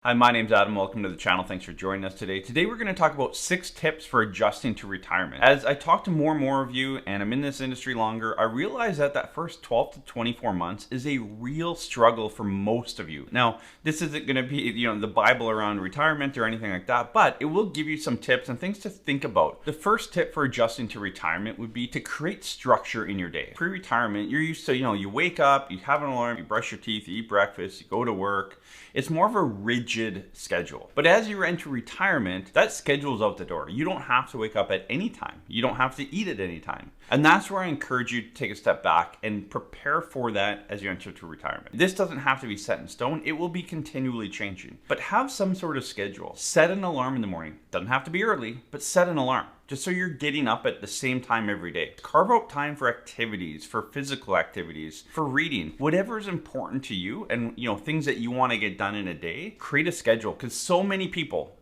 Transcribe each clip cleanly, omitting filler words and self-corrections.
Hi, my name's Adam. Welcome to the channel. Thanks for joining us today. Today we're going to talk about 6 tips for adjusting to retirement. As I talk to more and more of you, and I'm in this industry longer, I realize that first 12 to 24 months is a real struggle for most of you. Now, this isn't going to be, the Bible around retirement or anything like that, but it will give you some tips and things to think about. The first tip for adjusting to retirement would be to create structure in your day. Pre-retirement, you're used to, you wake up, you have an alarm, you brush your teeth, you eat breakfast, you go to work. It's more of a rigid schedule. But as you enter retirement, that schedule's out the door. You don't have to wake up at any time. You don't have to eat at any time. And that's where I encourage you to take a step back and prepare for that as you enter to retirement. This doesn't have to be set in stone. It will be continually changing. But have some sort of schedule. Set an alarm in the morning. Doesn't have to be early, but set an alarm. Just so you're getting up at the same time every day. Carve out time for activities, for physical activities, for reading, whatever is important to you and things that you want to get done in a day. Create a schedule, because so many people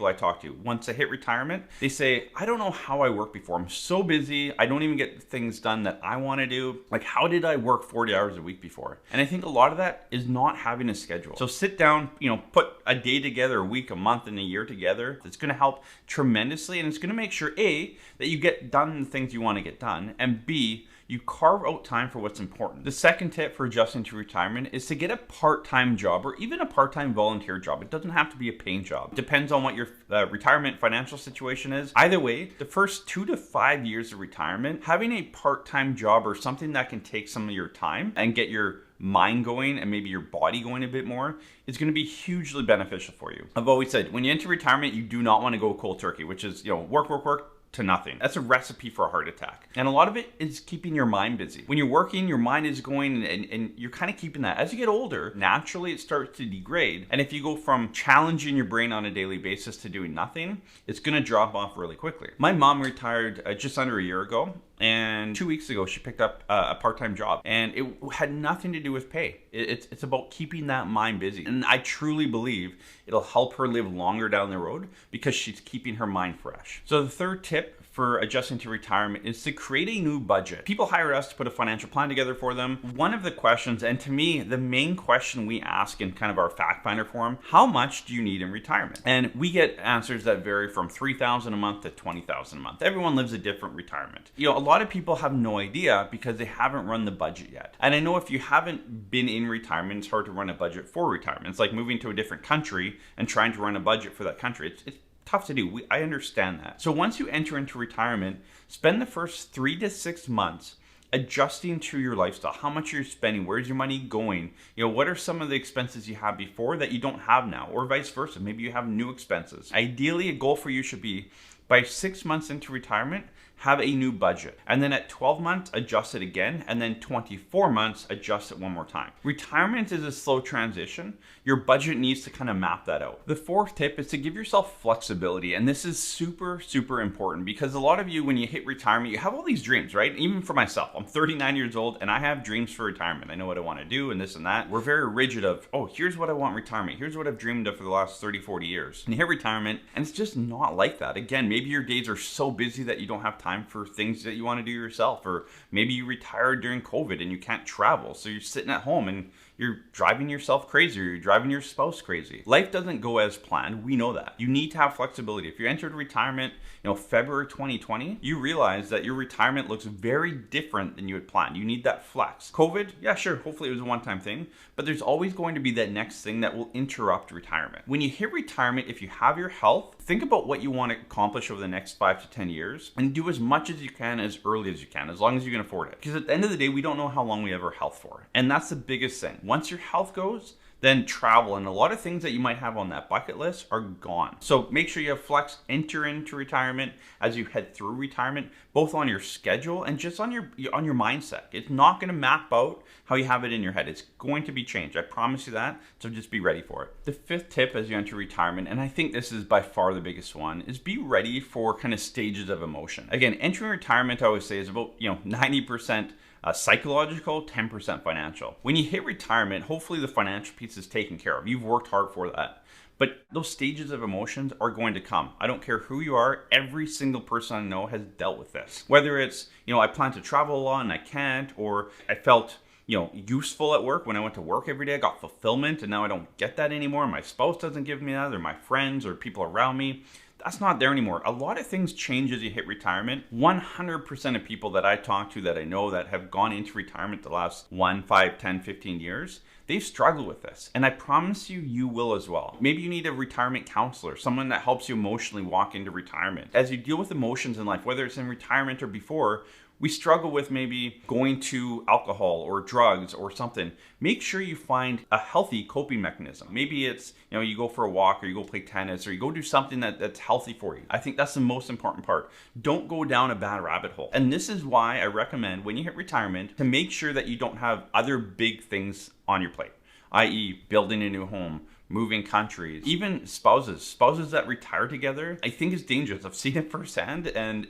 I talk to, once they hit retirement, they say, I don't know how I worked before. I'm so busy. I don't even get things done that I want to do. Like, how did I work 40 hours a week before? And I think a lot of that is not having a schedule. So sit down, put a day together, a week, a month, and a year together. It's going to help tremendously, and it's going to make sure, A, that you get done the things you want to get done, and B, you carve out time for what's important. The second tip for adjusting to retirement is to get a part-time job or even a part-time volunteer job. It doesn't have to be a paying job. It depends on what your retirement financial situation is. Either way, the first 2 to 5 years of retirement, having a part-time job or something that can take some of your time and get your mind going and maybe your body going a bit more is going to be hugely beneficial for you. I've always said, when you enter retirement, you do not want to go cold turkey, which is, work to nothing. That's a recipe for a heart attack. And a lot of it is keeping your mind busy. When you're working, your mind is going and you're kind of keeping that. As you get older, naturally it starts to degrade. And if you go from challenging your brain on a daily basis to doing nothing, it's going to drop off really quickly. My mom retired just under a year ago. And 2 weeks ago, she picked up a part-time job, and it had nothing to do with pay. It's about keeping that mind busy. And I truly believe it'll help her live longer down the road because she's keeping her mind fresh. So the third tip for adjusting to retirement is to create a new budget. People hire us to put a financial plan together for them. One of the questions, and to me, the main question we ask in kind of our fact finder form, how much do you need in retirement? And we get answers that vary from $3,000 a month to $20,000 a month. Everyone lives a different retirement. A lot of people have no idea because they haven't run the budget yet. And I know if you haven't been in retirement, it's hard to run a budget for retirement. It's like moving to a different country and trying to run a budget for that country. It's tough to do. I understand that. So once you enter into retirement, spend the first 3 to 6 months adjusting to your lifestyle. How much you're spending, where's your money going? What are some of the expenses you had before that you don't have now, or vice versa? Maybe you have new expenses. Ideally, a goal for you should be by 6 months into retirement, have a new budget. And then at 12 months, adjust it again. And then 24 months, adjust it one more time. Retirement is a slow transition. Your budget needs to kind of map that out. The fourth tip is to give yourself flexibility. And this is super, super important because a lot of you, when you hit retirement, you have all these dreams, right? Even for myself, I'm 39 years old and I have dreams for retirement. I know what I want to do and this and that. We're very rigid of, here's what I want retirement. Here's what I've dreamed of for the last 30, 40 years. And you hit retirement and it's just not like that. Again, maybe your days are so busy that you don't have time for things that you want to do yourself, or maybe you retired during COVID and you can't travel, so you're sitting at home and you're driving yourself crazy, or you're driving your spouse crazy. Life doesn't go as planned. We know that. You need to have flexibility. If you entered retirement, February 2020, you realize that your retirement looks very different than you had planned. You need that flex. COVID, yeah, sure, hopefully it was a one-time thing, but there's always going to be that next thing that will interrupt retirement. When you hit retirement, if you have your health, think about what you want to accomplish over the next 5 to 10 years and do as much as you can as early as you can, as long as you can afford it. Because at the end of the day, we don't know how long we have our health for. And that's the biggest thing. Once your health goes, then travel and a lot of things that you might have on that bucket list are gone. So make sure you have flex, enter into retirement as you head through retirement, both on your schedule and just on your mindset. It's not going to map out how you have it in your head. It's going to be changed. I promise you that. So just be ready for it. The fifth tip as you enter retirement, and I think this is by far the biggest one, is be ready for kind of stages of emotion. Again, entering retirement, I always say, is about 90% psychological, 10% financial. When you hit retirement, hopefully the financial piece is taken care of. You've worked hard for that. But those stages of emotions are going to come. I don't care who you are. Every single person I know has dealt with this. Whether it's, I plan to travel a lot and I can't, or I felt useful at work. When I went to work every day, I got fulfillment, and now I don't get that anymore. My spouse doesn't give me that, or my friends or people around me. That's not there anymore. A lot of things change as you hit retirement. 100% of people that I talk to, that I know, that have gone into retirement the last 1, 5, 10, 15 years, they've struggled with this. And I promise you, you will as well. Maybe you need a retirement counselor, someone that helps you emotionally walk into retirement. As you deal with emotions in life, whether it's in retirement or before, we struggle with maybe going to alcohol or drugs or something. Make sure you find a healthy coping mechanism. Maybe it's, you go for a walk, or you go play tennis, or you go do something that's healthy for you. I think that's the most important part. Don't go down a bad rabbit hole. And this is why I recommend, when you hit retirement, to make sure that you don't have other big things on your plate, i.e. building a new home, moving countries, even spouses that retire together. I think it's dangerous. I've seen it firsthand, and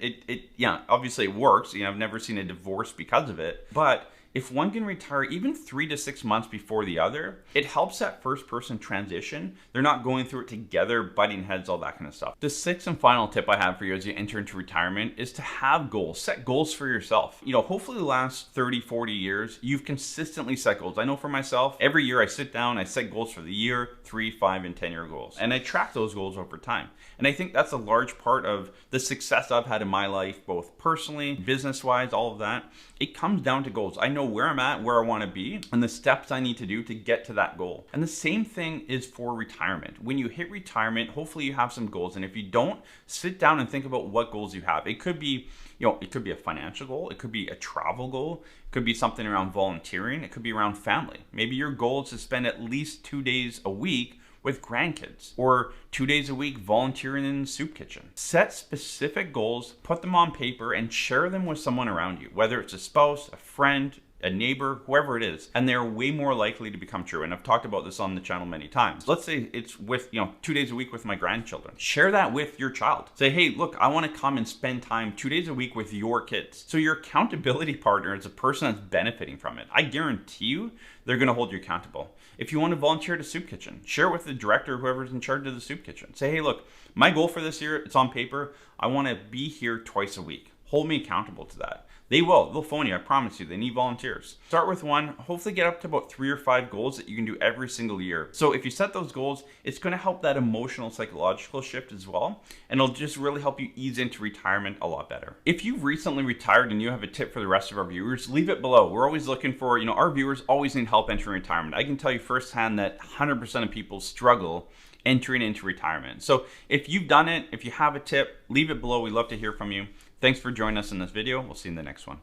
obviously it works. I've never seen a divorce because of it, but if one can retire even 3 to 6 months before the other, it helps that first person transition. They're not going through it together, butting heads, all that kind of stuff. The sixth and final tip I have for you as you enter into retirement is to have goals. Set goals for yourself. Hopefully the last 30, 40 years, you've consistently set goals. I know for myself, every year I sit down, I set goals for the year, 3, 5, and 10-year goals. And I track those goals over time. And I think that's a large part of the success I've had in my life, both personally, business-wise, all of that. It comes down to goals. I know where I'm at, where I want to be, and the steps I need to do to get to that goal. And the same thing is for retirement. When you hit retirement, hopefully you have some goals. And if you don't, sit down and think about what goals you have. It could be, it could be a financial goal. It could be a travel goal. It could be something around volunteering. It could be around family. Maybe your goal is to spend at least 2 days a week with grandkids, or 2 days a week volunteering in the soup kitchen. Set specific goals, put them on paper, and share them with someone around you, whether it's a spouse, a friend, a neighbor, whoever it is, and they're way more likely to become true. And I've talked about this on the channel many times. Let's say it's with, 2 days a week with my grandchildren. Share that with your child. Say, hey, look, I want to come and spend time 2 days a week with your kids. So your accountability partner is a person that's benefiting from it. I guarantee you, they're going to hold you accountable. If you want to volunteer at a soup kitchen, share with the director, whoever's in charge of the soup kitchen. Say, hey, look, my goal for this year, it's on paper. I want to be here twice a week. Hold me accountable to that. They will. They'll phone you. I promise you. They need volunteers. Start with one. Hopefully get up to about 3 or 5 goals that you can do every single year. So if you set those goals, it's going to help that emotional, psychological shift as well. And it'll just really help you ease into retirement a lot better. If you've recently retired and you have a tip for the rest of our viewers, leave it below. We're always looking for, our viewers always need help entering retirement. I can tell you firsthand that 100% of people struggle entering into retirement. So if you've done it, if you have a tip, leave it below. We'd love to hear from you. Thanks for joining us in this video. We'll see you in the next one.